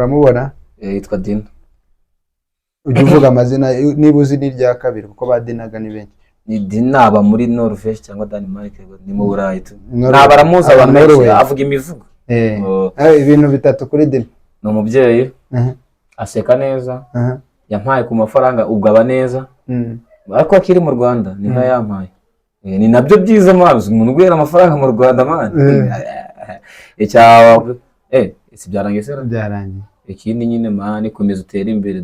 uramubona yitwa Dina. ujye uvuga amazina niba uzi n'irya kabiri kuko badinaga ni benshi. Ni Dina aba muri Norvège cyangwa Denmark ni mu Burayi tu nabaramuza abantu benshi avuga imivugo ibintu bitatu kuri Dina. Ni umubyeyi aseka neza yampaye ku mafaranga ugaba neza ariko akiri mu Rwanda ni nka yampaye ni nabyo byiza mazi umuntu guhera amafaranga mu Rwanda man icyawa byarangiye se byarangiye. Ikindi nyine mani komeza utera imbere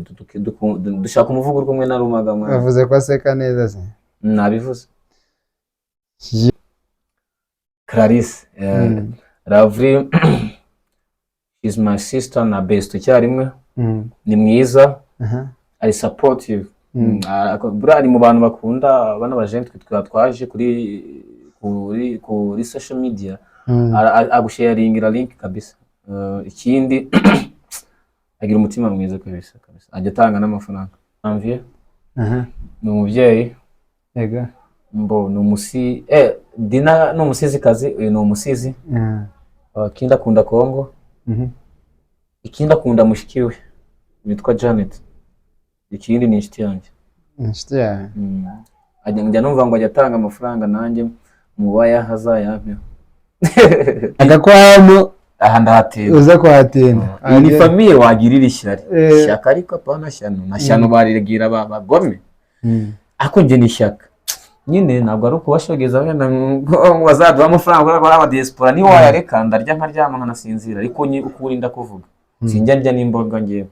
dushaka umuvugo rumwe na rumaga mwana bavuze ko aseka neza se nabivuze. Clarisse Ravri is my sister na best cyarimwe ni mwiza I support you burari mu bantu bakunda abana bajenti twaje kuri social media agusharingira link kabisa. Ikindi agira umutima mwiza kabisa ajya atanga n'amafaranga Janvier ni umubyeyi yega mbo ni umusi Dina ni umusizikazi uyu ni umusizi ikindi akunda Kongo ikindi akunda mushiki we witwa Janet ikindi ni inshuti yanjye ajya numva ngo ajya atanga amafaranga nanjye mu baya hazayampeho agakwamo aha ndahatinda uza kuhatinda ni famille wagirira ishyari ishyaka ariko apana shyano na shyano barigira abagome ako nje ni ishyaka nyine ntabwo ari ukubashogeza wenda ngo bazaduha amafaranga ko aba diaspora ni wayareka ndarya nkaryama nkanasinzira ariko uko urinda kuvuga sinjya ndya n'imboga ngewe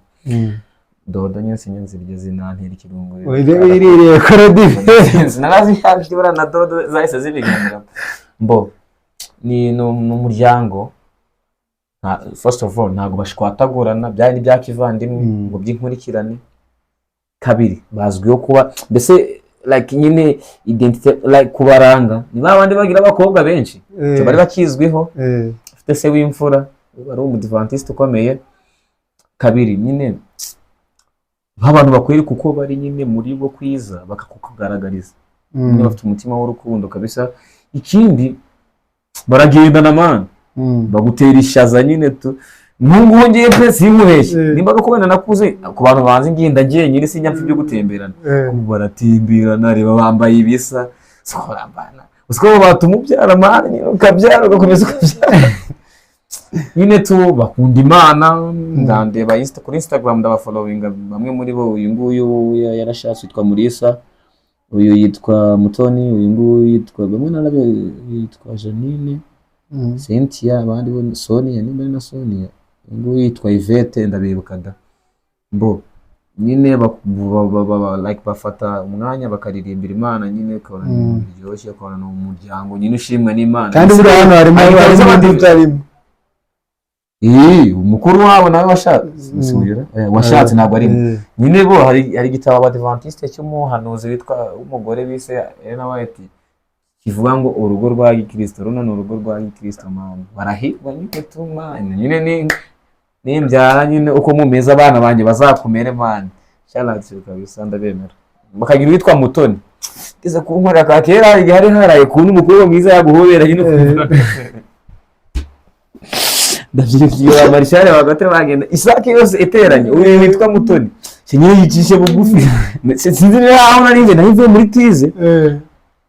dodo nyine sinyanzirye zinantera ikirungo wiririye korodive narazihashye na dodo zahise zibiganira mbo ni n'umuryango first of all ntago bashwatagurana byari byakivandimwe ngo byinkurikirane. Kabiri bazwiho kuba mbese like nyine identity like kubaranga ni babandi bagira abakobwa benshi cyo bari bakizwiho afite se w'imfura ari umudventiste ukomeye. Kabiri nyine abantu bakwiri kuko bari nyine muri bo kwiza bakakugaragariza nyine bafite umutima w'urukundo kabisa. Ikindi baragendana man bagutera ishaza nyine tu ntungu ngiye pe sinkubeshye nimba no kubena nakuze ku bantu banze ngenda ngiye nyiri sinyapfa byo gutemberana baratemberana reba bambaye ibisa sorambana usko batumubyara mani ukabyara ugakomeza ukabyara nyine tu bakunda Imana ndandeba kuri Instagram ndabafollowinga bamwe muri bo uyu nguyu yarashatse yitwa Mulisa uyu yitwa Mutoni uyu nguyu yitwa bamwe narabe yitwa Janine Cynthia abandi bo Sonia nimba na Sonia nguyu yitwa Yvette ndabibukaga mbo nyine like bafata umwanya bakaririmbira Imana nyine kabona biryoshye kabona no umuryango nyine ushimwe n'Imana kandi buri hano harimo abandi utarimo umukuru wabo nawe washatse ntabwo ari nyine bo hari igitabo abadventiste cy'umuhanuzi witwa umugore bise Ellen White kivuga ngo urugo rwa Gikristo runo ni urugo rwa Gikristo man barahirwa nyine tuma nyine nimbyara nyine uko mumeza abana banjye bazakumere man cyalatswe kabisa ndabemera bakagira witwa Mutoni kiza kunkora ka kera hari haraye kuntu umukuru mwiza yaguhobera nyine ndavyiye Marshal bagate bagenda Isaki yose iteranye uyu witwa Mutoni kinye yicishe bugufi sinzi aho narinze nahive muri tize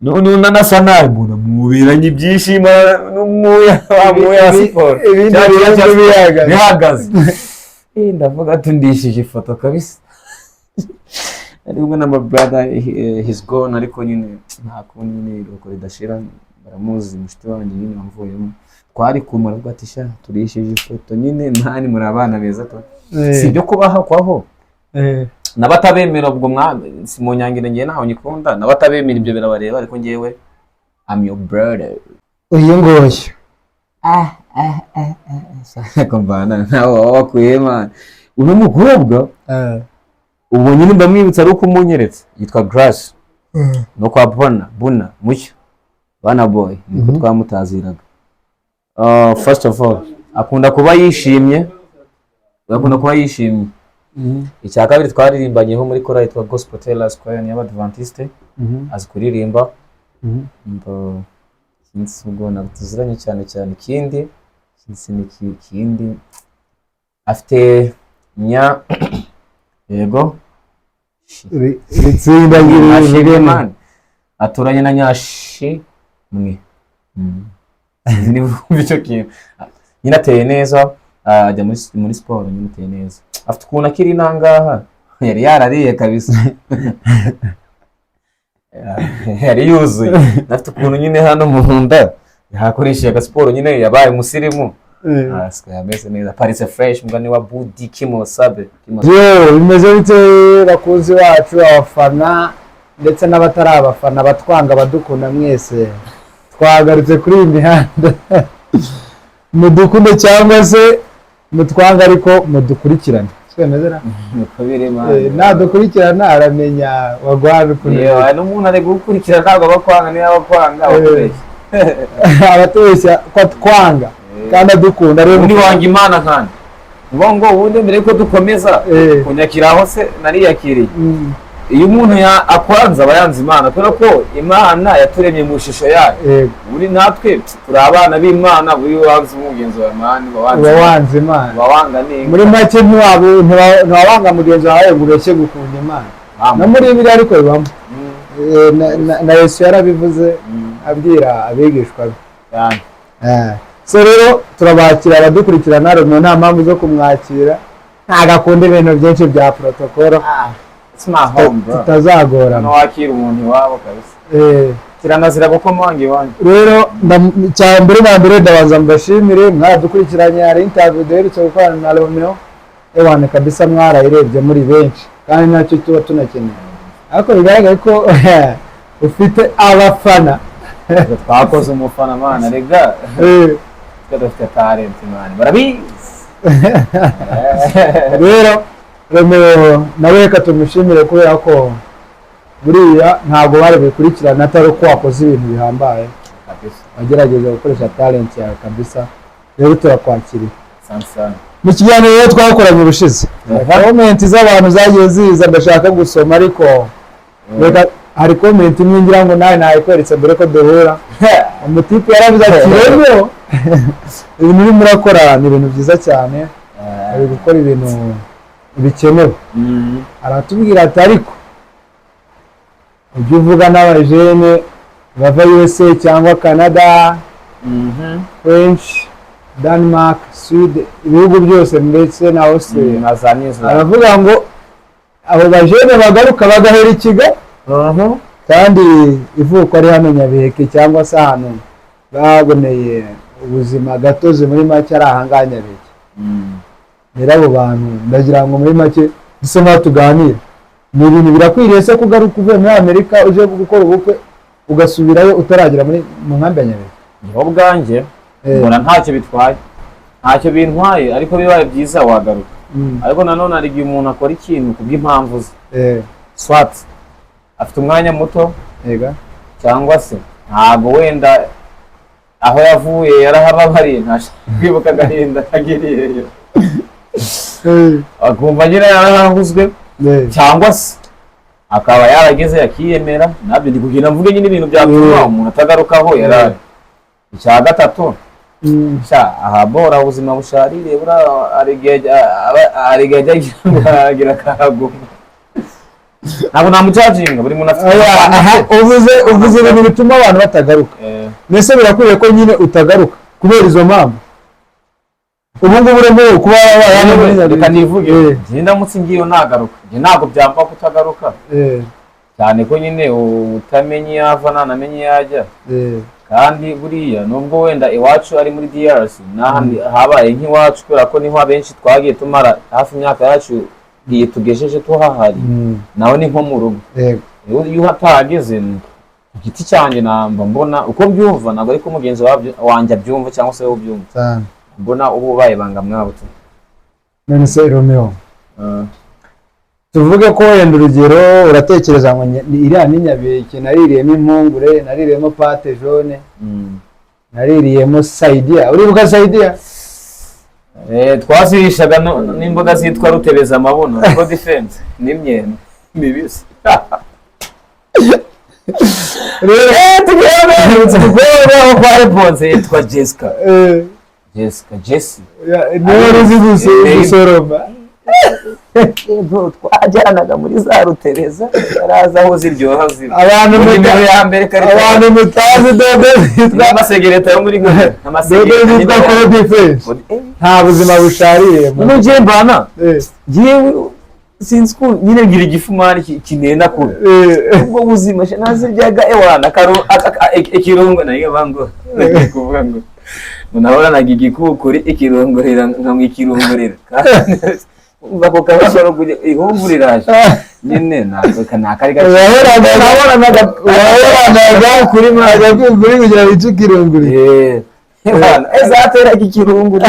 none nasa nabi mbona mubiranye ibyishimo n'umuya siporo ibindi bihagaze ndavuga ati ndishije ifoto kabisa ari umwe na my brother he's gone ariko nyine nta kundi nyine uko ridashira baramuzi mushiti wanjye nyine wamvuyemo twari kumara bwa tisha turishije ifoto nyine ntani muri abana beza to si byo kubaha kwaho nabatabemera ubwo mwami simonyangire ngiye naho nyikunda nabatabemera ibyo birabareba ariko ngiyewe I'm your brother uyu ngoyo kombana nawo wakwema uno mukobwa ubu nyine ndamwibutsa ari uko umunyeretse yitwa Grace no kwa Buna mucyo bana boy niko twamutaziraga. First of all akunda kuba yishimye icya kabiri twaririmbanyeho muri kora yitwa Gospel Tellers Choir y'Abadventiste azi kuririmba mbo sinsugo na tuziranye cyane ikindi afite yego itsinda Nyashimwe aturanye na Nyashi mwe ni icyo kintu nyine ateye neza ajya muri siporo nyine ateye neza afite ukuntu akiri nangaha yari yarariye kabisa yari yuzuye afite ukuntu nyine hano mu nda yakoresheje agasiporo nyine yabaye umusirimu yameze neza paritse fresh mugani wa Budi Kimosabe bimeze bite bakunzi bacu abafana ndetse n'abatari abafana batwanga badukunda mwese twagarutse kuri iyi mihanda mudukunde cyangwa se mutwanga ariko mudukurikirane twemezera nadukurikirana aramenya wagwana ukuntu n'umuntu ari gukurikira ntabwo abakwanga niyo abakwanga abatubeshya ko twanga kandi adukunda rero undi wanga Imana kandi ngo ubundi mbere ko dukomeza kunyakiraho se nariyakiriye iyo umuntu akwanza aba yanze Imana kubera ko Imana yaturemye mu ishusho yayo buri natwe turi abana b'Imana buri wanze umugenzi wa Imana wanze Imana wanga ninga muri make ntiwabanga mugenzi wawe ngo ureke gukunda Imana no muri biri ariko bibamo na Yesu yarabivuze abwira abigishwa be so rero turabakira abadukurikirana rero nta mpamvu zo kumwakira ntagakunda ibintu byinshi bya protocol tutazagorana no wakira umuntu iwabo kabisa kiranazira gukomanga iwanyu rero cyambere na mbere ndabanza mbashimire mwadukurikiranye hari interview duherutse gukorana na Romeo ewane kabisa mwarayirebye muri benshi kandi nacyo tuba tunakeneye ariko bigaragaye ko ufite abafana twakoze umufana mana rega dufite talent man barabizi rero Romeo nawe reka tumushimire kubera ko buriya ntabwo bari bikurikirana atari uko wakoze ibintu bihambaye wagerageza gukoresha talent yawe kabisa rero turakwakiriye mu kiganiro twakoranye ubushize comment z'abantu zagiye ziza ndashaka gusoma ariko reka hari comment imwe ngira ngo nawe nayikweretse mbere ko duhura umutipe yaravuze ati rero ibintu urimo urakora ni ibintu byiza cyane ari gukora ibintu bikenewe aratubwira ati ariko ujye uvuga n'abajene bava USA cyangwa Canada French Denmark Sweden ibihugu byose ndetse na Australia aravuga ngo abo bajene bagaruka bagahera ikiga kandi ivuko ari hano Nyabiheke cyangwa se ahantu baboneye ubuzima gatozi muri make ari ahanganya Nyabiheke rero abo bantu ndagira ngo muri make dusoma tuganira ni ibintu birakwiriye se kugaruka uvuye muri Amerika uje gukora ubukwe ugasubirayo utaragera mu nkambi ya Nyabiheke niho bwanjye mbona ntacyo bitwaye ntacyo bintwaye ariko bibaye byiza wagaruka ariko nanone hari igihe umuntu akora ikintu kubw'impamvu ze swat afite umwanya muto cyangwa se ntabwo wenda aho yavuye yarahababariye ntashaka kwibuka agahinda kagiriyeyo akumva nyine yarahuzwe cyangwa se akaba yarageze yakiyemera nabyo ndi kugenda mvuge nyine ibintu byatuma umuntu atagarukaho yarari icya gatatu ahabora ubuzima busharire arigeje agira karaguma ntabwo namucajinga buri muntu uvuze ibintu bituma abantu batagaruka mbese birakwiye ko nyine utagaruka kubera izo mpamvu ubu ngubu urimo kuba reka nivuge ndamutse ngiyo nagaruka ntabwo byampa kutagaruka cyane ko nyine utamenye iyo ava ntanamenye iyo ajya kandi buriya nubwo wenda iwacu ari muri DRC habaye nk'iwacu kubera ko niho abenshi twagiye tumara hafi imyaka yacu igihe tugejeje tuhahari naho ni nko mu rugo iyo uhatahageze ku giti cyanjye namba mbona uko byumva ntabwo ariko mugenzi wanjye abyumva cyangwa se wowe ubyumva mbona ubu ubaye banga mwabutse none se Romeo tuvuge ko wenda urugero uratekereza ngo iriya ni Nyabiheke naririyemo impungure naririyemo pate jaune naririyemo saidia uribuka saidia twazirishaga n'imboga zitwa rutebeza amabuno ngo defense n'imyenda mibisi rero kwa response yitwa Jessica Jessie niwe uzi gusoroma bro twajyanaga muri za rutereza yaraza aho ziryoha zira abantu ya mbere kare abantu mutazi dodo zitwa amasegereta yo muri gare dodo zitwa code defense nta buzima bushariye nuje mbana giye since school nyine ngira igifumari kinenda ko ubwo buzima naziryaga ewana karo ikirungo nayo bango kuvuga ngo unahora na gigikukuri ikirongorera nkamwikirongorera bako kabashoro kuje ihumburiraje nyine nazoka nakari gace wahora naga kuri maga kuri kugira bicikirongore ezatera ikirongore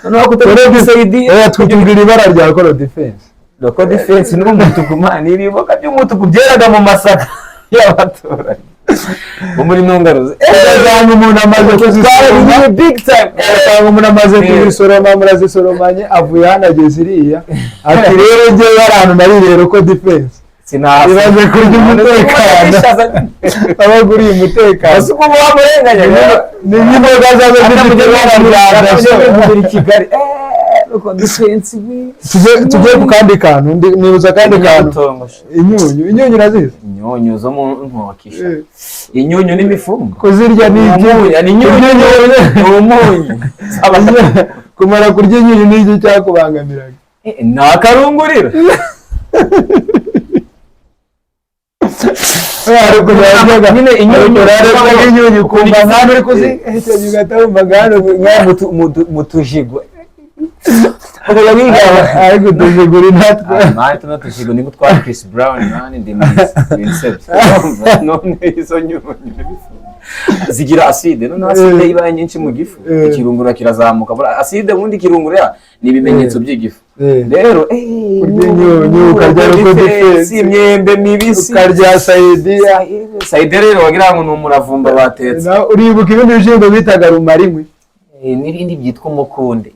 no kutere bisaidi twitubwira ibara rya code defense Loko defense n'umutuku mani iriboka by'umutuku byeraga mu masaka y'abaturage muri ntungaruze ezanga umuntu amaze kuzisoroma big time ezanga umuntu amaze kuzisoroma murazisoromanye avuye hano ageze iriya ati rero nge abantu nari rero code defense ibaze kurya umutekano abaguriye umutekano asuko bamurenganya ni n'imboga zazo muri Kigali Loko defense tujye ku kandi kantu nibuza kandi kantu inyunyu urazizi inyunyu zo mu nkokisha inyunyu n'imifungo kuzirya ni umunyu kumara kurya inyunyu ni iki cyakubangamiraga nakarungurira nyine inyunyu kumva nk'aho uri kuzihekenye ugatamva nk'aho mutujigwa ukajya wiga ariko utujigura natwe mani tunatujigwa niko twa Chris Brown mani ndimwise none izo nyunyu zigira acide none acide ibaye nyinshi mu gifu ikirungura kirazamuka acide ubundi kirungura ni ibimenyetso by'igifu rero inyunyu ukarya uko defense imyembe mibisi ukarya sayide rero wagira ngo ni umuravumba batetse uribuka ibindi bijimbo bitaga rumarimwe n'ibindi byitwa umukunde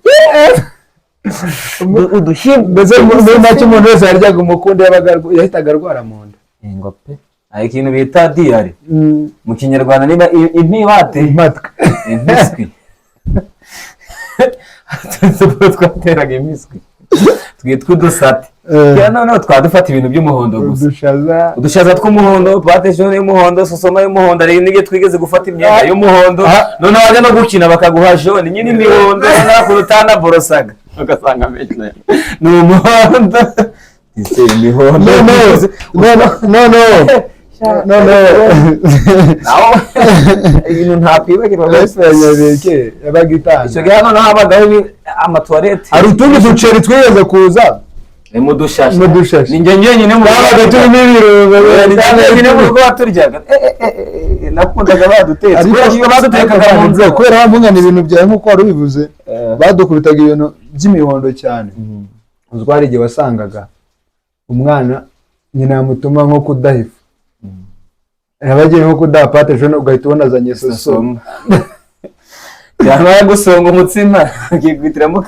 udushimwe mbese muri make umuntu wese yaryaga umukunde yahitaga arwara mu nda ngo pe hari ikintu bita diyari mu kinyarwanda niba impibate impiswi twateraga impiswi twitwa udusate noneho twadufata ibintu by'umuhondo gusa udushaza tw'umuhondo pate jaune y'umuhondo sosoma y'umuhondo ari nige twigeze gufata imyenda y'umuhondo noneho wajya no gukina bakaguha jaune nyine imihondo nakurutana borosaga ugasanga amenye ni umuhondo ise imihondo no nawo ibintu ntakwibagirwa bose yabeke yabagitanga icyo gihe hano habagaho amatoilette hari utundi duceri twigeze kuza mu dushashi ninjye nyine mu babaga turi n'ibirungo nyine mu rugo baturyaga nakundaga badutetse badutekaga mu nzego kubera bamungana ibintu byawe nk'uko wari ubivuze badukubitaga ibintu by'imihondo cyane uzwa hari igihe wasangaga umwana nyina yamutuma nko kudahifa yabagiye nko kudaha pate jaune ugahita ubona azanye sosoma cyangwa gusonga umutsima ukikwitiramo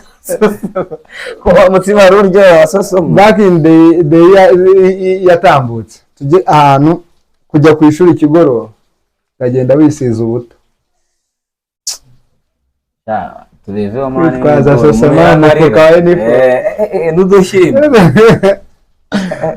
kuba umutsima ari uryoha wa sosoma back in the yatambutse tujye ahantu kujya ku ishuri ikigoroba ukagenda wisiza ubuto tureveho mani twaza sosoma mufukawe n'ifu n'udushyimbo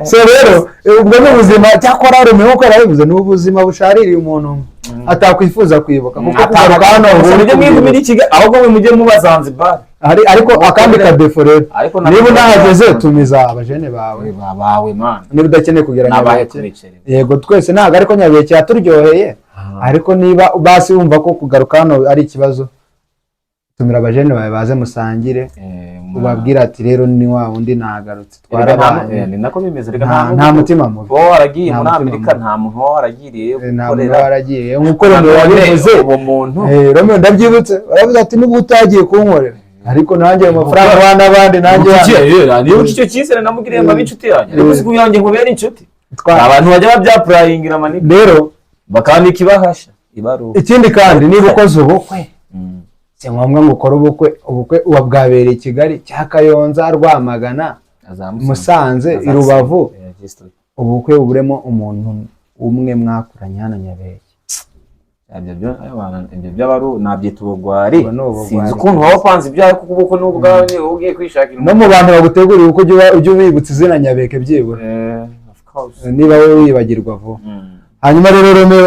so rero ubwo ni ubuzima cyakora rume nk'uko yarabivuze ni ubuzima bushaririye umuntu atakwifuza kwibuka kuko kugaruka hano uburyo mwigumira Kigali ahubwo mwe mujye muba Zanzibar ariko akandi kadefo rero niba unahageze tumiza abajene bawe man niba udakeneye kugira Nyabiheke yego twese ntabwo ariko Nyabiheke yaturyoheye ariko niba basi wumva ko kugaruka hano ari ikibazo tumira abajene bawe baze musangire ubabwira ati rero ni wa wundi nagarutse twarabanye ni nako bimeze nta mutima mubi waragiye muri Amerika nta muntu waragiriye gukorera waragiye nkuko wabivuze uwo muntu Romeo ndabyibutse baravuze ati niba utagiye kunkorera ariko nanjye amafaranga bana bandi nanjye niba icyo cyizere namugiriye mba inshuti yanjye ariko siku yanjye nkubera inshuti abantu bajya babyapurayingira maniko rero bakandika ibahasha ibaruka ikindi kandi niba ukoze ubukwe si ngombwa ngo ukore ubukwe bwabereye i Kigali cya Kayonza Rwamagana Musanze i Rubavu ubukwe buburemo umuntu umwe mwakuranye hano Nyabiheke ibyo by'abaru nabyita ubugwari sinzi ukuntu waba upanze ibyawe kuko uko n'ubwo bwawe niwe ugiye kwishakira no mu bantu bagutegurira uko ujya ubibutsa izina Nyabeke byibura niba wowe wibagirwa vuba. Hanyuma rero Romeo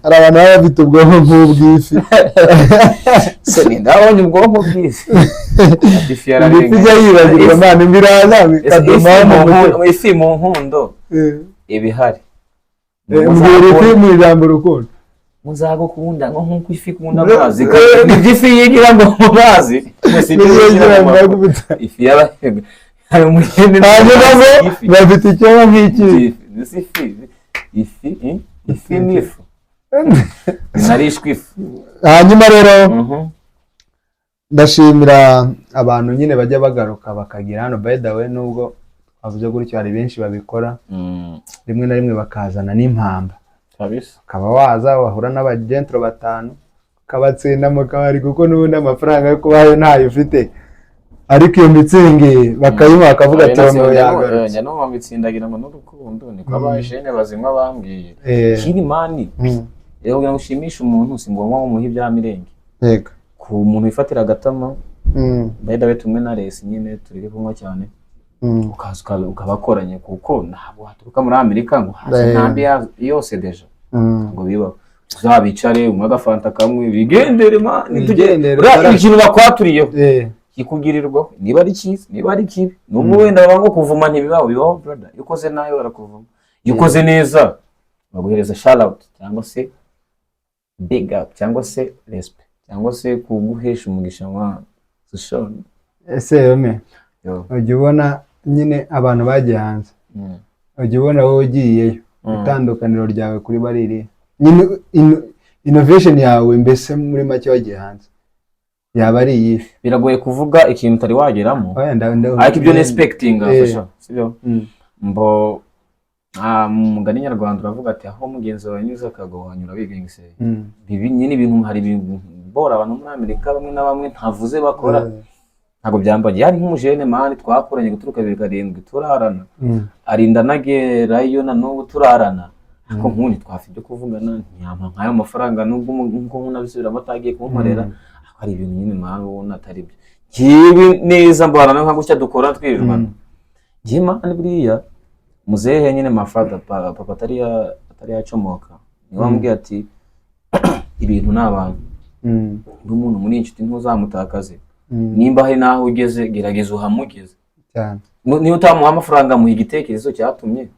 hari abantu baba bafite ubwonko nk'ubw'ifi ndabonye ubwonko bw'ifi ifi yibagirwa mwana imbiraza bikaduma ifi mu nkundo ibihari mbwira ifi mu ijambo rukundo muzagukunda nk'uko ifi ikunda amazi nibyo ifi yigira ngo mu mazi ifi y'abahega hari umugende bafite icyobo nk'iki ifi n'ifu narishwe ifu. Hanyuma rero ndashimira abantu nyine bajya bagaruka bakagira hano by the way nubwo avuze gutyo hari benshi babikora rimwe na rimwe bakazana n'impamba kabisa ukaba waza wahura n'abagentro batanu ukabatsinda mu kabari kuko n'ubundi amafaranga yo kubaho ntayo ufite ariko iyo mitsingi bakayimuha bakavuga ati Romeo yagarutse no bamitsindagira ngo n'urukundo niko abajene bazinywa bambwiye kiri mani rero kugira ngo ushimishe umuntu si ngombwa ngo muhe ibya mirenge yego ku muntu wifatira agatama bayida tumwe na resi nyine turi kumwe cyane ukaza ukabakoranye kuko ntabwo haturuka muri Amerika ngo haje ntambi yose deja ngo bibaho uzabicare umwe agafanta kamwe bigendere mani tugendere ikintu bakwaturiyeho kikugirirwa niba ari cyiza niba ari kibi nubwo wenda babango kuvuma ntibibaho brother ukoze nayo barakuvuma ukoze neza baguhereza shout out cyangwa se big up cyangwa se respect cyangwa se kuguhesha umugisha wa Sushon ese yome ujye ubona nyine abantu bagiye hanze ujye ubona wowe ugiyeyo itandukaniro ryawe kuri bariri nyine innovation yawe mbese muri make wagiye hanze yaba ari iyifi biragoye kuvuga ikintu utari wageramo ariko ibyo ni expecting afasha sibyo mbo mugani nyarwanda uravuga ati aho mugenzi wawe nyuze akagohanyura bigengse bibi nyine ibintu hari ibintu bora abantu muri Amerika bamwe na bamwe ntavuze bakora ntago byambaye yari nk'umujene mani twakoranye guturuka 2007 turarana arinda nagerayo na n'ubu turarana ko nkundi twafite byo kuvugana ntiyampa nkayo mafaranga nubwo nk'umuntu abisubiramo atagiye kunkorera hari ibintu nyine mani ubona atari byo kibi neza mbana nka gutya dukora twirirwana ngiye mani buriya muzehe nyine mafada papa atari yacomoka ni wambwiye ati ibintu n'abantu n'umuntu muri inshuti ntuzamutakaze nimba hari naho ugeze gerageza uhamugeze cyane niyo utamuha amafaranga muha igitekerezo cyatumye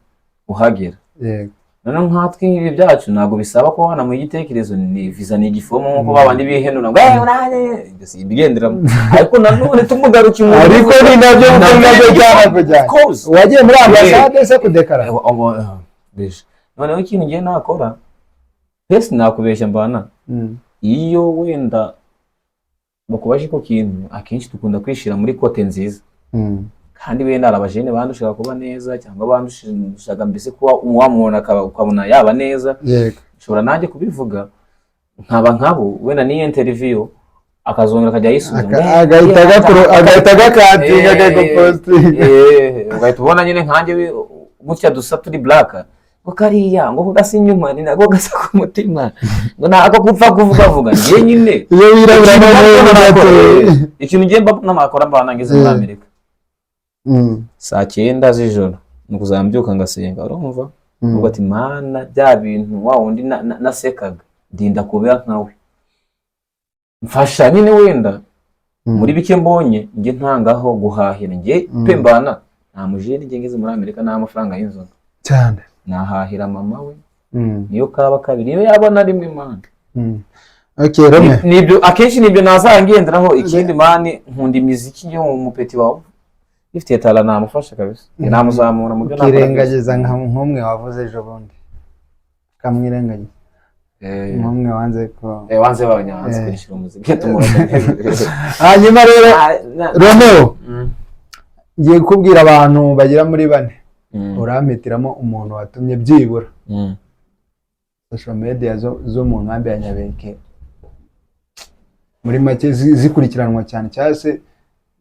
uhagera yego none nkatwe ibi byacu ntago bisaba ko wana mu igitekerezo ni visa ni igifomo nkuko babandi bihenura ngo urane ngasi bigenderamo ariko nanone tumugaruki mu ariko ni nabyo cyane kujya wagiye muri ambassade se kudekara deje none ikintu ngiye nakora pesi nakubeshya mbana iyo wenda bakubaje ko kintu akenshi dukunda kwishira muri kote nziza kandi wenda arabajene bandushaka kuba neza cyangwa bandushaga mbese kuba wamubona ukabona yaba neza nshobora nanjye kubivuga nkaba nkabo wenda ni interview akazongera akajya yisubiza agahita gakatinga agaposting ugahita ubona nyine nkanjye gutya dusa turi black ngo kariya ngo kugasa inyuma ni nako gasa ku mutima ngo nako gupfa kuvuga ngiye nyine iyo wirabura n'amakuru ikintu ngiye n'amakora mbana ngeze muri Amerika saa 9 z'ijoro nukuzambyuka ngasenga urumva ubwo ati mana bya bintu wa wundi nasekaga ndinda kubera nkawe mfasha nyine wenda muri bike mbonye nge ntangaho guhahira nge pembana nta mujeni nge ngeze muri Amerika nta mafaranga y'inzoga cyane nahahira mama we niyo kaba kabiri niyo yabona rimwe mana okay Rome nibyo akenshi nibyo nazangenderaho ikindi mani nkunda imiziki yo mu peti wawe ifite tala namufasha kabisa namuzamura mu byo nakora kirengagiza nk'umwe wavuze ejo bundi kamwirengagiza nk'umwe wanze ko wanze abanyanze kwishira umuziki tumubona hanyuma rero Romeo ngiye kubwira abantu bagira muri bane urampitiramo umuntu watumye byibura social media zo mu nkambi ya Nyabeke muri make zikurikiranwa cyane cyase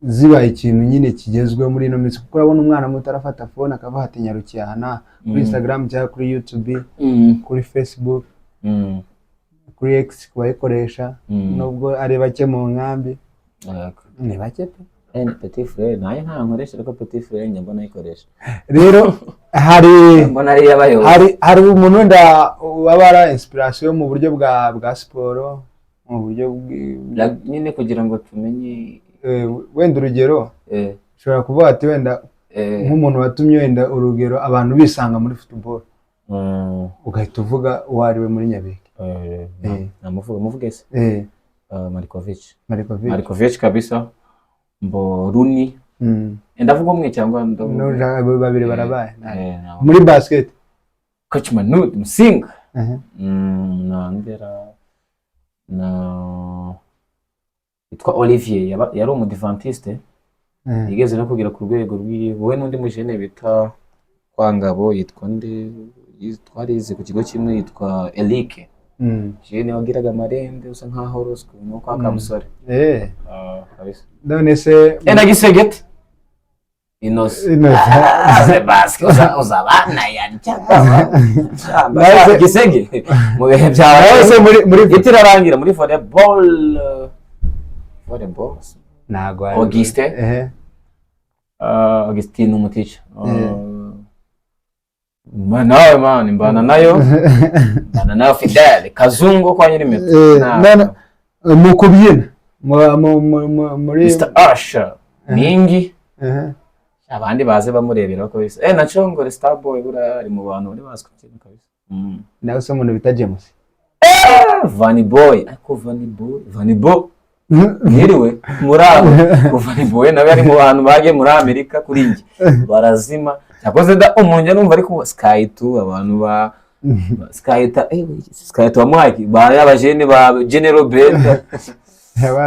zibaye ikintu nyine kigezweho muri ino minsi kuko urabona umwana muto arafata phone akava hatinyarukiye hana kuri Instagram cyangwa kuri YouTube kuri Facebook kuri X kubayikoresha nubwo ari bake mu nkambi ni bake pe petit frère naye nta nkoresha ariko petit frère njye mbona ayikoresha rero mbona ari yabayo hari umuntu wenda wabara inspiration mu buryo bwa siporo mu buryo nyine kugira ngo tumenye wenda urugero ushobora kuvuga ati wenda nk'umuntu watumye wenda urugero abantu bisanga muri football ugahita uvuga uwo ari we muri Nyabeke muvuge se Markovic kabisa mbo Runi ndavuga umwe cyangwa babiri barabaye muri basket Coach Manud Musinga na ndera na yitwa Olivier yari umudivantiste yigeze no kugira ku rwego wowe n'undi mujene bita Kwangabo yitwa nde twarize ku kigo kimwe yitwa Elike jene wagiraga marende usa nka horosco no kwa kamusore kabisa none se nagisegete Inos basket uzabana yani cyangwa gisege mu bihe byawe muri itirarangira muri volleyball nago Augustine umuticha nawe man mbana nayo Fidel Kazungu kwa nyiri metro mu kubyina muri Mr Asha mingi abandi baze bamurebera ko bisa na Chongore Starboy bura ari mu bantu bari baswe kabisa nawe se umuntu bita James Vanny Boy Niriwe murabo Vanny Boy nawe ari mu bantu bagiye muri Amerika kuri ngi barazima yakoze da umunye numva ari ku Sky 2 abantu ba Sky 2 amwaki ba yabajene ba General Benda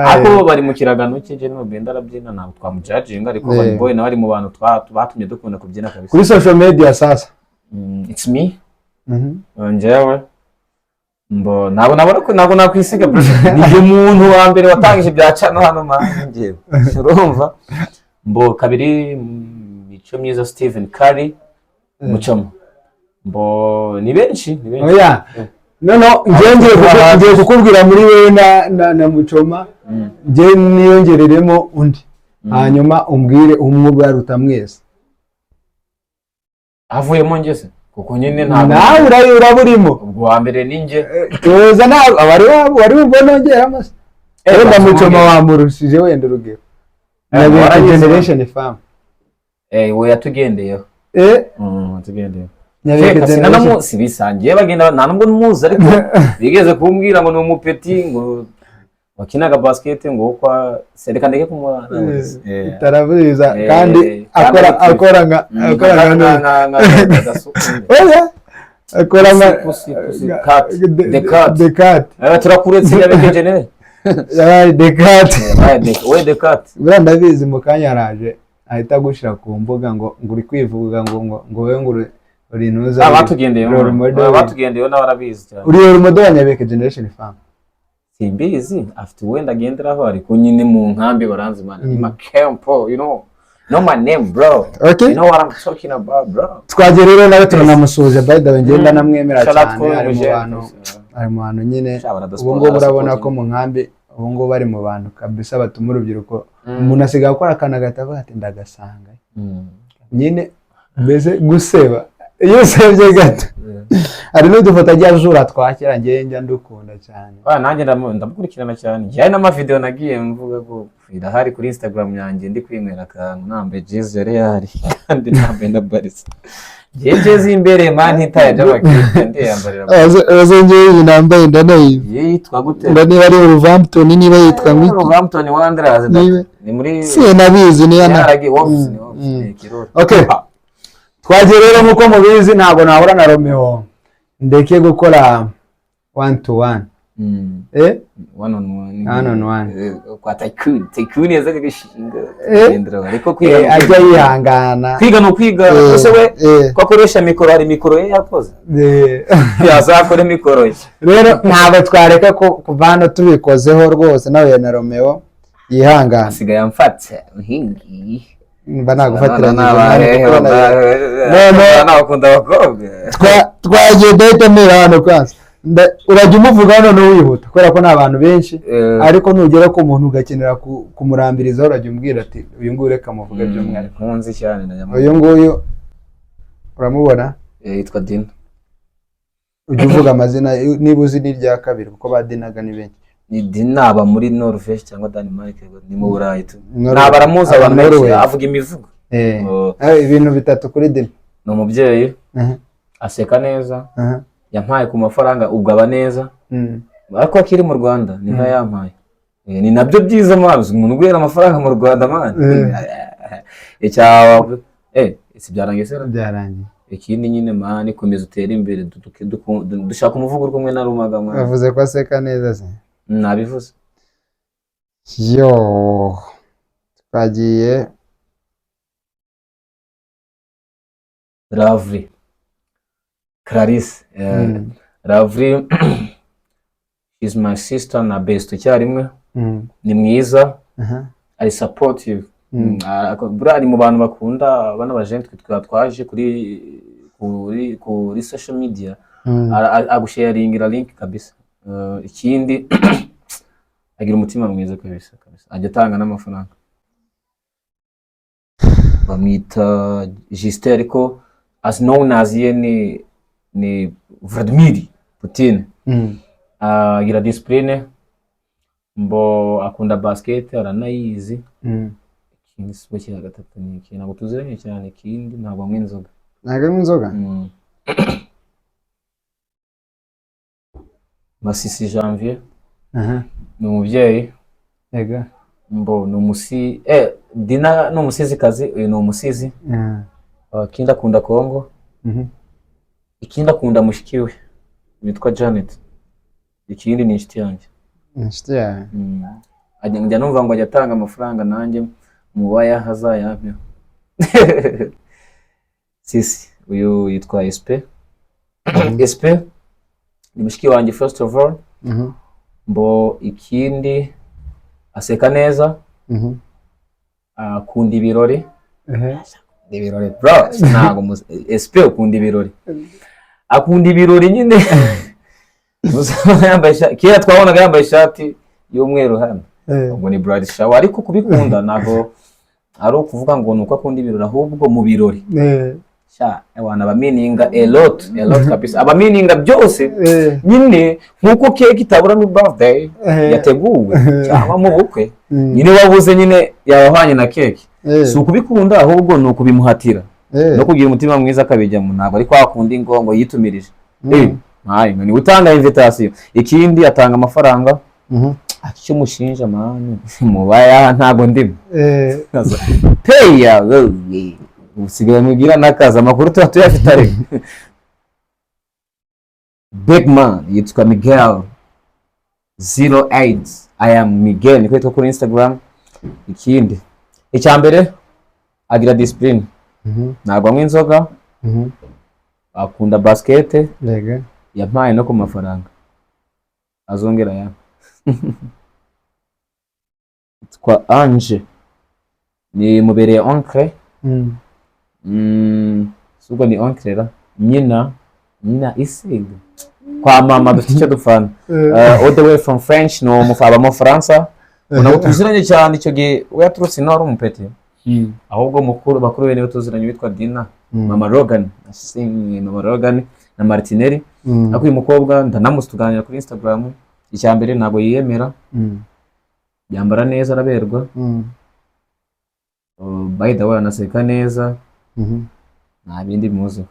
ako bari mu kiragano cye General Benda arabyina ntabwo twamujudginga ariko Vanny Boy nawe ari mu bantu batumye dukunda kubyina kabisa kuri social media sasa it's me njyewe mbo nabo nakwisiga ni umuntu wa mbere watangije byaca no hano manjye urumva mbo kabiri mico myiza Stephen Curry mucamo mbo ni benshi oya no ngiye kukubwira muri wewe na mucoma ngiye niyongereremo undi hanyuma umbwire umwuga rutamwese avuyemo ngese kuko nyine nawe uraburimo ubwo wa mbere ninjye toza nawe wari ubonongera amase wenda mucoma wamurushije wenda urugero na generation fam we yatugendeyeho tugendeyeho nyabeke si bisangiye bagenda nta nubwo numuzi ariko bigeze kumbwira ngo ni umupeti ngo wakinaga basket ngo kwa sereka ndeke kumwa taravuza kandi akora nka Decat turakuretse Nyabeke genere Decat we Decat ndabizi mu kanya araje ahita gushira ku mbuga ngo uri kwivuga ngo we ngo uri nuza abatugendeyo nawe arabizi cyane uri role Nyabeke generation fam simbizi afite wenda agenderaho ariko nyine mu nkambi baranzimana ma campo my name bro okay. You know what I'm talking about bro twagerero nawe turanamusuze by the way ngenda namwemera cyane ari mu bantu nyine ubu ngo urabona ko mu nkambi ubu ngo bari mu bantu kabisa batuma urubyiruko umuntu asiga gukora akana gatava ati ndagasanga nyine mbese guseba iyo sevye gato ari n'udufoto ajya twakira njye ndukunda cyane nanjye ndamukurikirana cyane njye n'ama video nagiye mvuga ko irahari kuri Instagram yanjye ndi kwinywera akantu nambaye jezi yari yari kandi nambaye na Barca jezi imbere man hitaye by'abakiriya ndiyambarira azongeye nambaye ndanayive yitwa gute ndani ari Wolverhampton niba yitwa mwiki Wolverhampton Wanderers ni muri si nabizi ni yana okay twagiye rero nkuko mubizi ntabwo nahura na Romeo ndeke gukora 1 to 1 one on one kwa tycoon yazaga gishinga gendera ariko kwiga ajya yihangana kwiga no kwiga ese we kwakoresha mikoro hari mikoro ye yakoze yazakora mikoro ye rero ntabwo twareka ko kuvana tubikozeho rwose nawe na Romeo yihangana asigaye amfatse muhingi banagufatira n'abakunda abakobwa twagiye date mera hano kwanza urajya umuvuga none wihuta kubera ko n'abantu benshi ariko nugera ko umuntu ugakenera kumurambiriza urajya umbwira ati uyu nguyu reka muvuge by'umwihariko nkunzi cyane uyu nguyu uramubona yitwa Dina. Ujya uvuga amazina niba uzi n'irya kabiri kuko badinaga ni benshi. Ni Dina aba muri Norvège cyangwa Denmark ni mu Burayi tu nabaramuza abantu benshi avuga imivugo ibintu bitatu kuri Dina. Ni umubyeyi aseka neza yampaye ku mafaranga ubwo aba neza ariko akiri mu Rwanda ni nka yampaye ni nabyo byiza mazi umuntu guhera amafaranga mu Rwanda man icyawa byarangiye se byarangiye ikindi nyine mani komeza utera imbere dushaka umuvugo rumwe na rumaga mwana bavuze ko aseka neza se nabivuze yo twagiye Ravri Clarisse Ravri is my sister na best cyarimwe ni mwiza ari supportive burari mu bantu bakunda bana bajenti twaje kuri social media agusharingira link kabisa ikindi agira umutima mwiza kabisa ajya atanga n'amafaranga bamwita Justin ariko as known as ni Vladimir Putin agira discipline mbo akunda basket aranayizi ikindi sibo cya gatatu ni iki ntabwo tuziranye cyane ikindi ntabwo anywa inzoga Masisi Janvier ni umubyeyi yega mbo ni umusi Dina ni umusizikazi uyu ni umusizi ikindi akunda Kongo ikindi akunda mushiki we witwa Janet ikindi ni inshuti yanjye njya numva ngo ajya atanga amafaranga nanjye mubaya hazayampeho sisi uyu yitwa SP ni mushiki wanjye first of all mbo ikindi aseka neza akunda ibirori bro ntago SP ukunda ibirori akunda ibirori nyine kera twabonaga yambaye ishati y'umweru hano ubwo ni bride shower ariko kubikunda ntago ari ukuvuga ngo nuko akunda ibirori ahubwo mu birori abana bamininga a lot kabisa abamininga byose nyine nkuko cake itabura mu birthday yateguwe cyangwa mu bukwe nyine wabuze nyine yabahanye na cake si ukubikunda ahubwo ni ukubimuhatira no kugira umutima mwiza akabijyamo ntabwo ari kwakunda ingongo yitumirije ni utanga invitation ikindi atanga amafaranga icyo mushinja mani mubaya ntago ndimo peya usigaye mugira nakaza amakuru tuba tuyafite ariko big man yitwa Miguel 08 I am Miguel niko yitwa kuri Instagram ikindi icyambere agira discipline ntabwo anywa inzoga akunda basket yampaye no ku mafaranga azongera ya twa Ange ni mubereye oncle suko ni oncle ra nyina isiga kwa mama dufite icyo dufana all the way from French no mufaba mu Faransa nabo tuziranye cyane icyo gihe we yaturutse no ari umupete ahubwo bakuru bene tuziranye witwa Dina mama Rogan na Martinelli ako uyu mukobwa ndanamustuganira kuri Instagram icyambere ntabwo yiyemera yambara neza araberwa by the way anaseka neza nta bindi muzi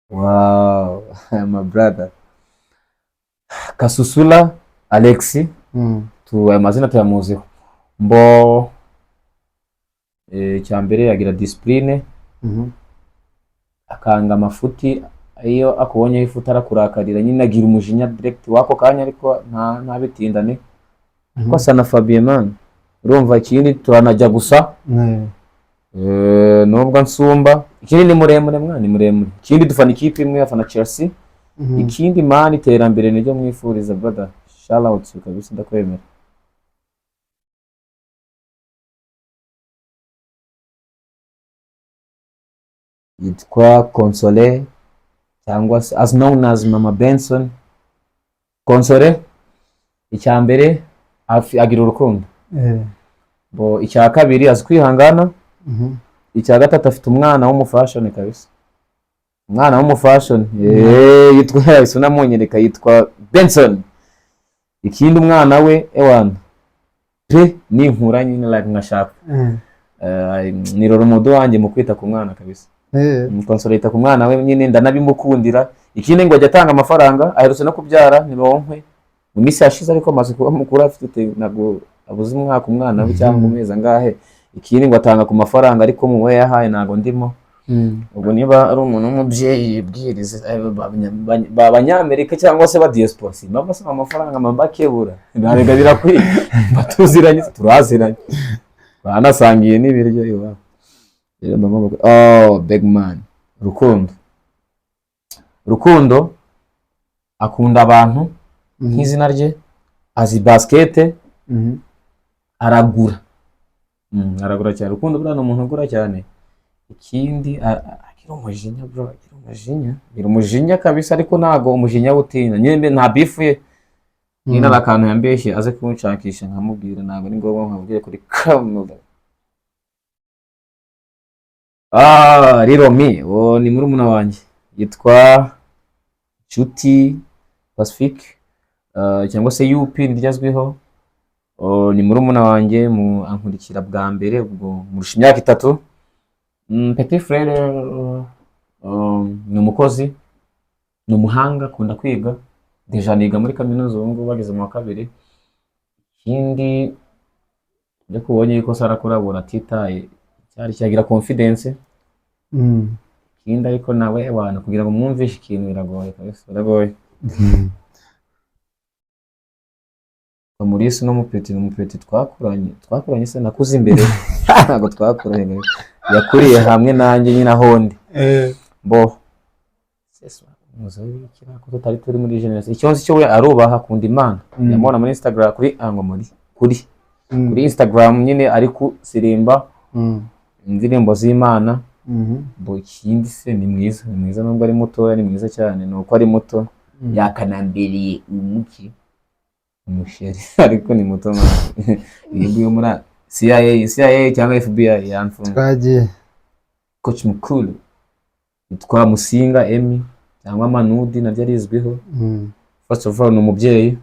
wow my brother Kasusula Alexi tu amazina tuyamuzi mbo icyambere yagira discipline akanga amafuti iyo akubonye ifuta arakurakarira nyine agira umujinya direct wako kanya ariko nta bitindane ko sana Fabien man urumva ikindi turanajya gusa nubwo nsumba ikindi ni muremure mwana muremure ikindi dufana ikipe imwe afana Chelsea ikindi man iterambere niryo mwifuriza brother shout out kabisa ndakwemera yitwa Console cyangwa se as known as Mama Benson. Konsore icya mbere agira urukundo, bo icya kabiri azi kwihangana, icya gatatu afite umwana w'umufashion kabisa, umwana w'umufashion yitwa Isuna Munyereka, yitwa Benson. Ikindi umwana we ewana pe ni nkura nyine like nkashaka ni roromodo wanjye mu kwita ku mwana kabisa. Konsolita ku mwana we nyine ndanabimukundira. Ikindi ngo ajya atanga amafaranga, aherutse no kubyara nibonkwe mu minsi yashize, ariko amaze kuba mukuru afite nago abuze umwaka umwana we cyangwa umeza ngahe. Ikindi ngo atanga ku mafaranga, ariko mu we yahaye nago ndimo. Ubwo niba ari umuntu w'umubyeyi yibwiriza b'Abanyamerika cyangwa se ba diaspora, mama se amafaranga mambakebura ntabega birakwiye, batuziranye turaziranye banasangiye n'ibiryo iwa. Big man. Rukundo akunda abantu nk'izina rye, azi basket, aragura cyane. Rukundo buriya ni umuntu ugura cyane. Ikindi agira umujinya bro, agira umujinya kabisa, ariko ntago umujinya utinya nyine nta beef ye. Nyine arakantu yambeshye aze kunshakisha nkamubwira, ntago ni ngombwa nkabwire kuri kamera. Riromi ni murumuna wanjye, yitwa Nshuti Pacifique cyangwa se UP ndyazwiho. Ni murumuna wanjye ankurikira bwa mbere, ubwo murusha imyaka 3. Petit frère ni umukozi, ni umuhanga, akunda kwiga, deja niga muri kaminuza ubu ngubu bageze mu wa 2. Ikindi byo kubonye yuko Sara kurabura atitaye cyari cyagira confidence. Ikindi ariko nawe abantu kugira ngo mwumvishe ikintu biragoye kabisa, biragoye. Amurisi no mupeti twakuranye se nakuze imbere ntago twakuranye, yakuriye hamwe nanjye nyine ahondi bo seswa muzabi kirako tutari turi muri generation. Icyonzi cyo we arubaha akunda Imana, yamubona muri Instagram kuri Instagram nyine ari kusirimba indirimbo z'Imana. Bo ikindi se ni mwiza nubwo ari muto, ni mwiza cyane, nuko ari muto yakanambiriye umuki umusheri, ariko ni muto yiguye muri CIA cyangwa FBI yanfunze. Twagiye coach mukuru yitwa Musinga Emmy cyangwa Manudi nabyo arizwiho. First of all ni umubyeyi,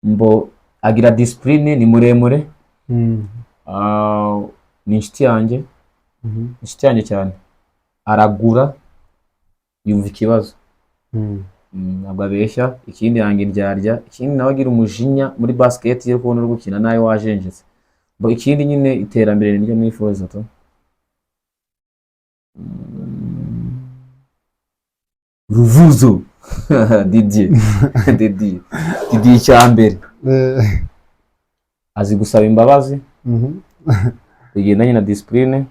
mbo agira discipline, ni muremure, ni inshuti yanjye, inshuti yanjye cyane. Aragura yumva ikibazo, ntabwo abeshya. Ikindi yanga iryarya. Ikindi nawe agira umujinya muri basket yo kubona uri gukina nawe wajenjetse. Bo ikindi nyine iterambere niryo mwifuza to. Ruvuzo Didi cyambere azi gusaba imbabazi, bigendanye na discipline.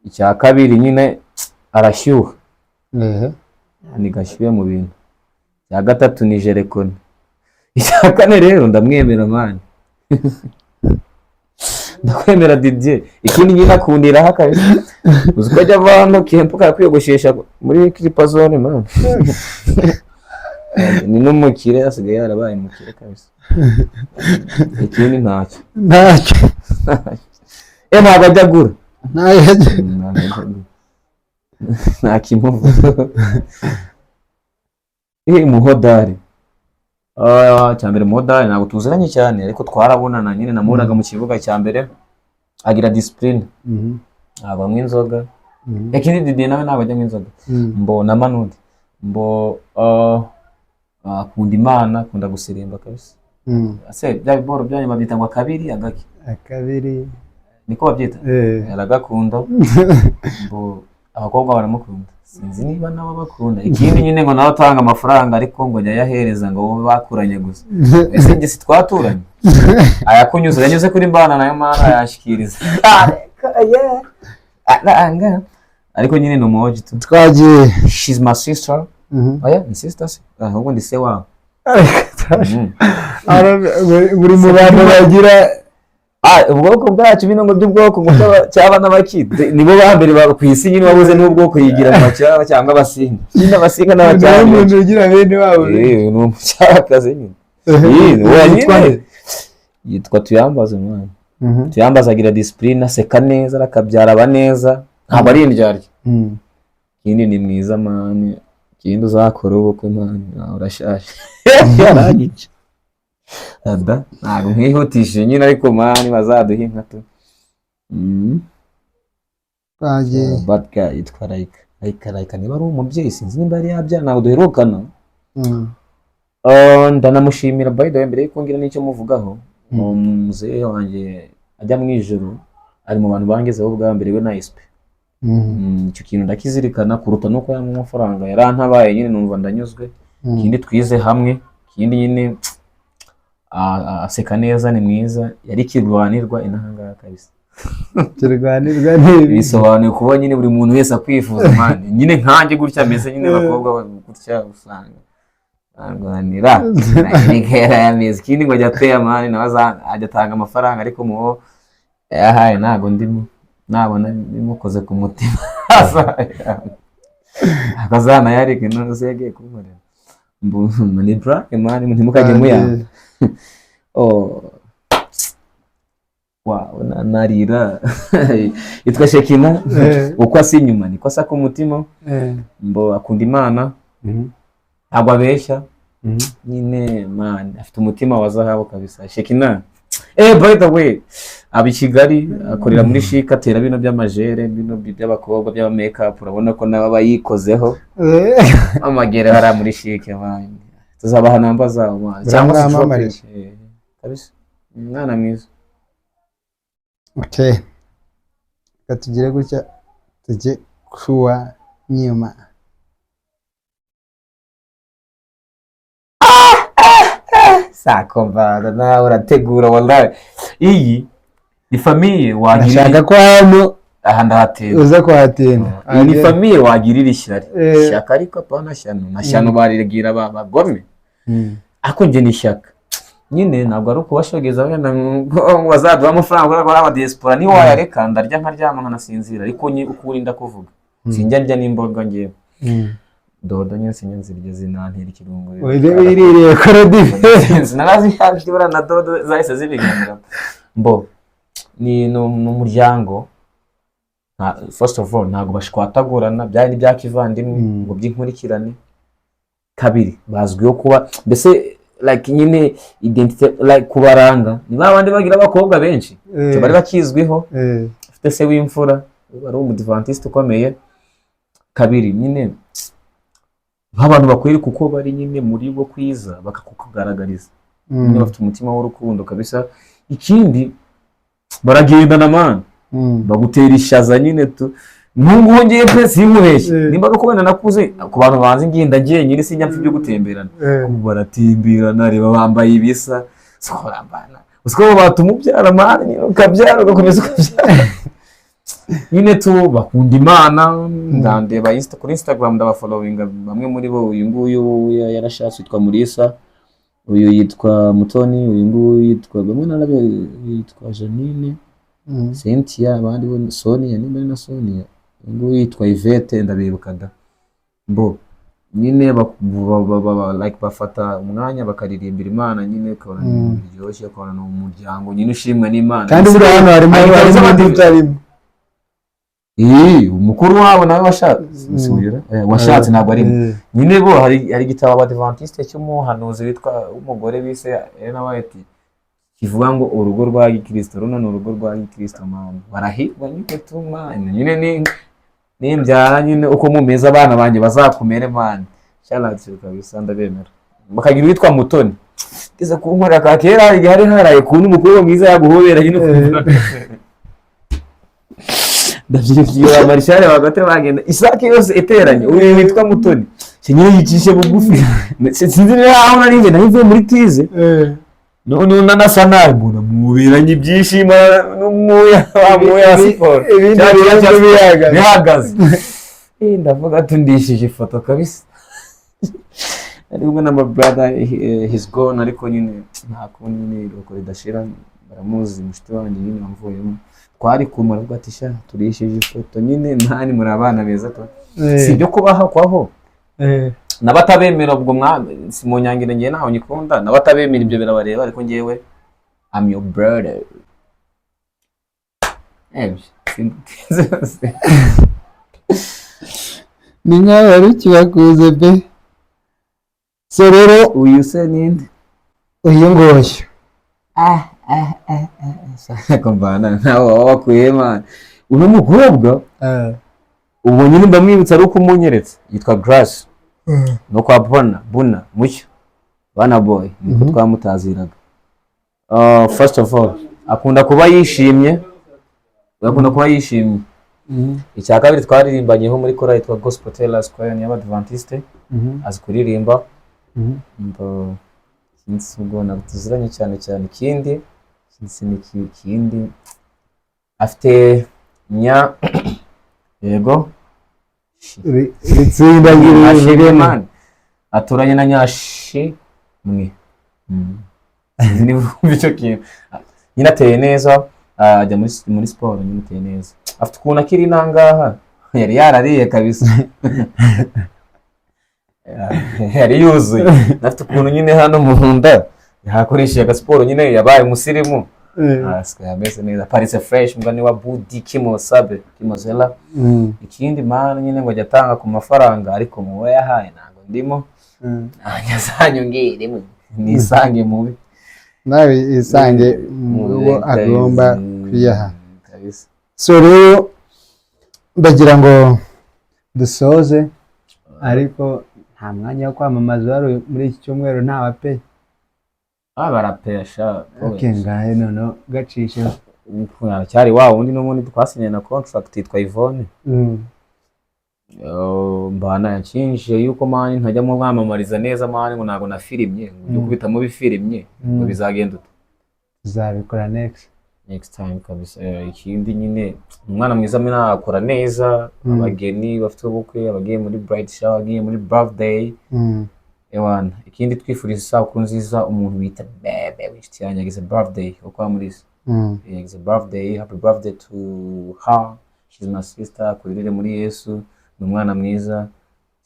Icya kabiri nyine arashyuha, ni gashyuye mu bintu. Icya gatatu ni jerekone. Icya kane rero ndamwemera mani ndakwemera Didier. Ikindi nyine akundira haka uziko ajya avano kempo kakwiyogoshesha muri Clipazone mani ni n'umukire, asigaye yarabaye umukire kabisa. Ikindi ntacyo ntabwo ajya agura, nta kimuvu. Muhodari cyambere, muhodari ntabwo tuziranye cyane, ariko twarabonana nyine, namubonaga mu kibuga cya mbere. Agira discipline, ntabwo anywa inzoga. Ikindi Didier nawe ntabwo ajya anywa inzoga. Mbona Manudi akunda Imana, akunda gusirimba kabisa. Ase bya biboro byanyuma byita ngo akabiri niko babyita. Aragakunda. Mbo abakobwa baramukunda, sinzi niba nabo bakunda. Ikindi nyine ngo nawe atanga amafaranga, ariko ngo ajya yahereza ngo bo bakuranye gusa. Ese nge si twaturanye ayakunyuze, yanyuze kuri Mbana nayo Mana yashikiriza ariko nyine no moji tu. Twagiye she's my sister. Oya ni sister se, ahubwo ndi se wawe. Muri mu bantu bagira ubwoko bwacu bino ngo by'ubwoko ngo cyaba n'abakide nibo ba mbere ku isi nyine wabuze n'ubwoko yigira mu macyaba cyangwa abasinga nyine abasinga n'abacyaba umuntu ugira bene wabo ni umucyakazi nyine yitwa Tuyambaze mwana Tuyambaze agira discipline aseka neza arakabyara abaneza ntabwo ari indyarya ikindi ni mwiza mani ikindi uzakora ubukwe mani urashaje yarangiye ada ntabwo nkihutishije nyine ariko mani bazaduha inka tu bad guy yitwa Like niba ari umubyeyi sinzi nimba yari yabyara ntabwo duherukana ndanamushimira by the way mbere yuko ngira n'icyo muvugaho muzehe wanjye ajya mu ijoro ari mu bantu bangezeho bwa mbere we na SP icyo kintu ndakizirikana kuruta nuko yamu amafaranga yarantabaye nyine numva ndanyuzwe ikindi twize hamwe ikindi nyine aseka neza ni mwiza yari kirwanirwa inahanga kabisa kirwanirwa n'ibi bisobanuye kuba nyine buri muntu wese akwifuza mani nyine nkanjye gutya ameze nyine abakobwa gutya usanga arwanira nikera yameze ikindi ngo ajya pay mani nawe ajya atanga amafaranga ariko muho yahaye ntago ndimo nabona bimukoze ku mutima akazana yarike nose yagiye kunkorera mbona ni black mani ntimukajye muyanga wow narira yitwa Shekina uko asi inyuma niko asa ku mutima mbo akunda Imana ntabwo abeshya nyine man afite umutima wa zahabu kabisa Shekina by the way abi Kigali akorera muri Chic atera bino by'amajere bino by'abakobwa by'aba makeup urabona ko naba bayikozeho amagere hari muri Chic man tuzabaha namba zawo man cyangwa kabisa mwana mwiza okay katugire gutya tujye kuwa nyuma sakomba na urategura wallahi iyi ni famille wagira ashaka ko hano aha ndahatera uza kuhatenda iyi ni famille wagirira ishyari shaka ariko apana shyano na shyano barigira bagome ako nje ni shyaka nyine ntabwo ari ukubashogeza wenda ngo bazaduha amafaranga ko aba diaspora ni wayareka ndarya nkaryama nkanasinzira ariko uko urinda kuvuga sinjya ndya n'imboga ngewe dodo nyine sinyanzirye zinantera ikirungo wiririye korodive narazi yabibura na dodo zahise zibiganira mbo ni n'umuryango first of all ntabwo bashwatagurana byari byakivandimwe ngo by'inkurikirane kabiri bazwiho kuba mbese like nyine identity like kubaranga ni babandi bagira abakobwa benshi cyo bari bakizwiho afite se w'imfura ari umudivantiste ukomeye kabiri nyine nk'abantu bakwiriye kuko bari nyine muri bo kwiza bakakugaragariza nyine bafite umutima w'urukundo kabisa ikindi baragendana man bagutera ishaza nyine tu nungu hongeye pe simubeshye nimba ko kubana nakuze ku bantu banze ngenda ngiye nyine sinyapfa byo gutemberana baratemberana reba bambaye ibisa sorambana usko batumubyara man ukabyara ugakomeza ukabyara nyine tu bakunda Imana ndandeba kuri Instagram ndabafollowinga bamwe muri bo uyu nguyu yarashatse yitwa Mulisa uyu yitwa Mutoni uyu nguyu yitwa bamwe narabe yitwa Janine Cynthia abandi bo Sonia nimba na Sonia uyu nguyu yitwa Yvette ndabibukaga mbo nyine like bafata umwanya bakaririmbira Imana nyine kabona biryoshye kabona no umuryango nyine ushimwe n'Imana kandi buri hano harimo abandi umukuru wabo nawe washatse ntabwo ari nyine bo hari igitabo abadivantiste cy'umuhanuzi witwa umugore bise Ellen White kivuga ngo urugo rwa Gikristo runo ni urugo rwa Gikristo man barahirwa nyine tuma nyine nimbyara nyine uko mumeza abana banjye bazakumere man cyalatswe kabisa ndabemera bakagira witwa Mutoni kiza kunkorera ka kera hari haraye kuntu umukuru mwiza yaguhobera nyine ndavyikiye amarishare bagate bagenda isake yose iteranye uyu witwa Mutoni kinyine yicishe bugufi sinzi aho nari ngenda nivuye muri tize none nanasa narbuna mubiranye ibyishimo n'umuya wa siporo bihagaze ndavuga tundishije ifoto kabisa ari kumwe na my brother he's gone ariko nyine nta kundi nyine uko ridashira baramuzi mushiti wanjye nyine wamvuyemo twari kumara bwa tisha turishije ifoto nyine ntani muri abana beza to si byo kubaha kwaho nabatabemera ubwo si mu nyangire ngiye naho nyikunda nabatabemera ibyo birabareba ariko ngiyewe I'm your brother ni nkaho wari ukibakuze be. So rero uyu se ninde uyu ngoyo kombana nawe wakuye man uno mukobwa ubu nyine ndamwibutsa ari uko umunyeretse yitwa Grace no kwa Buna mucyo bana boy niko twamutaziraga. First of all akunda kuba yishimye icya kabiri twaririmbanyeho muri kora yitwa Gospel Tellers Choir y'Abadventiste azi kuririmba ubwo tuziranye cyane ikindi afite yego itsinda y'irene aturanye na Nyashi mwe ni bicyo kintu nyine ateye neza ajya muri sport nyine ateye neza afite ukuntu akiri nangaha yari yarariye kabisa yari yuzuye afite ukuntu nyine hano mu nda yakoresheje agasport nyine yabaye umusirimu ameze neza paritse fresh mugani wa Budi Kimozela ikindi mana nyine ngo ajya atanga ku mafaranga ariko muwe yahaye ntago ndimo anyazanyongere nisange mubi nawe isange uwo agomba kwiyaha. So rero ndagira ngo dusoze ariko nta mwanya wo kwamamaza wari muri iki cyumweru ntawa pe barapesha ngahe none gacishe cyari wa wundi n'ubundi twasinye na contract yitwa Yvonne mbana yakinje yuko mani ntajya mu mwamamariza neza mani ngo nago na filmye byo kubita mu bifirimye ngo bizagenda tuzabikora next time kabisa. Ikindi nyine umwana mwiza mina akora neza abageni bafite ubukwe abagiye muri bride shower abagiye muri birthday ewana. Ikindi twifuriza isabukuru nziza umuntu bita bebe w'inshuti yanjye yagize birthday uko muri yagize birthday. Happy birthday to her, she's my sister. Kuririre muri Yesu, ni umwana mwiza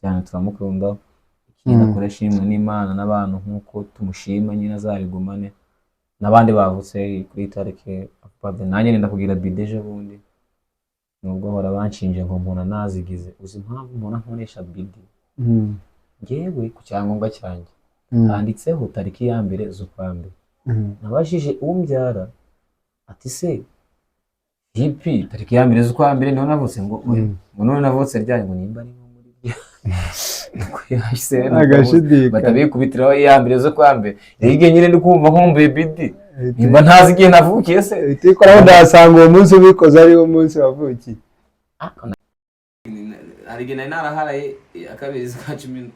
cyane turamukunda. Ikindi akoresha imwe n'Imana n'abantu nkuko tumushima nyine azabigumane n'abandi bavutse kuri tarike birthday. Nanjye nenda kugira bideje bundi nubwo hora banshinje ngo mbona nazigize. Uzi impamvu mbona nkoresha bidi? Ngewe ku cyangombwa cyanjye handitseho tariki ya mbere z'ukwa mbere. Nabashije umbyara ati se hipi tariki ya mbere z'ukwa mbere niho navutse ngo none navutse ryanye ngo nimba ari muri bya kuyashise batabikubitiraho ya mbere z'ukwa mbere. Yige nyine ndi kumva nkumbuye bidi nimba ntazi igihe navukiye se itikoraho ndasanga uwo munsi ubikoze ari wo munsi wavukiye. Arigena naraharaye akabiri z'ukwa 10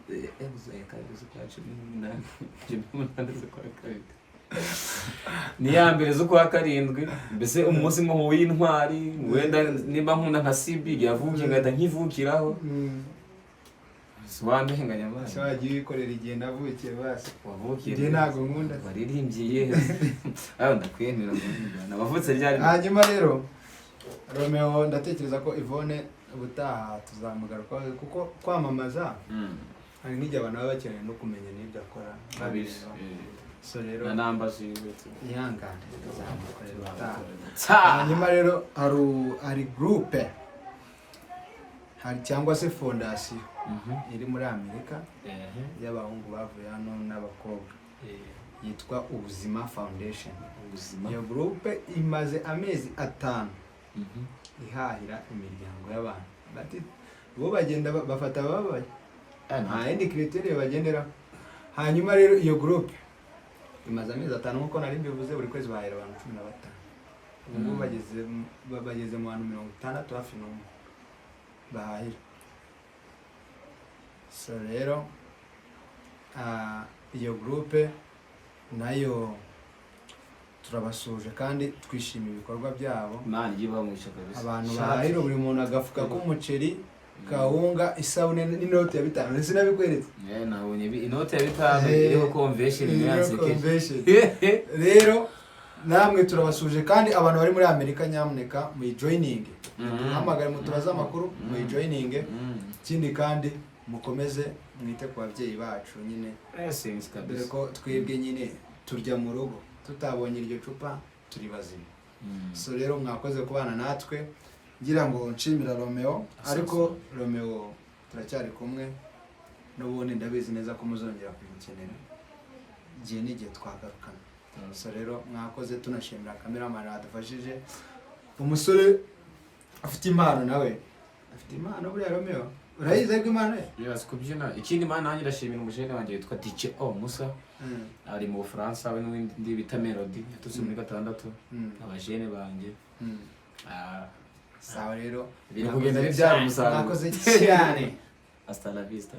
ni ya mbere z'ukwa karindwi. Mbese umunsi mwo w'intwari wenda nimba nkunda nka Sibi yavukiye ngada nkivukiraho swande nganya basi shagiye wikorera igihe navukiye basi wavukiye ndi ntago nkunda baririmbye aho ndakwemera nabavutse ryari. Hanyuma rero Romeo ndatekereza ko Yvonne ubutaha tuzamugaruka kuko kwamamaza hari nijya abantu baba bakeneye no kumenya n'ibyo akora babisha. So rero na namba ziwe ihangane tuzamukorera ubutaha. Hanyuma rero hari groupe hari cyangwa se fondation iri muri Amerika y'abahungu bavuye hano n'abakobwa yitwa Ubuzima Foundation. Iyo groupe imaze amezi 5 ihahira imiryango y'abantu bati bo bagenda bafata babaye nta yindi criteria bagendera. Hanyuma rero iyo groupe imaze amezi 5 nkuko nari mbivuze buri kwezi bahera abantu 15 ubu bageze mu bantu 60 hafi no bahahira. So rero iyo groupe nayo turabasuje kandi twishimiye ibikorwa byabo. Abantu bahahira buri muntu agafuka k'umuceri kawunga isabune n'inote ya 5 sinabikweretse nabonye inote ya 5 iriho convention yanseke rero namwe turabasuje kandi abantu bari muri Amerika nyamuneka muyijoyininge muhamagare mutubaze amakuru muyijoyininge ikindi kandi mukomeze mwite ku babyeyi bacu nyine dore ko twebwe nyine turya mu rugo tutabonye iryo cupa turi bazima so rero mwakoze kubana natwe ngira ngo nshimira Romeo ariko Romeo turacyari kumwe n'ubundi ndabizi neza ko muzongera kumukenera igihe n'igihe twagarukana so rero mwakoze tunashimira cameraman adufashije umusore afite impano nawe afite impano buriya Romeo urayize ko impano yes kubyina ikindi mana nanjye ndashimira umujene wanjye witwa DJ O Musa ari mu Bufaransa we n'undi bita Melody yatuse muri 6 abajene banjye sawa rero biri kugenda bibyara umusaruro mwakoze cyane hasta la vista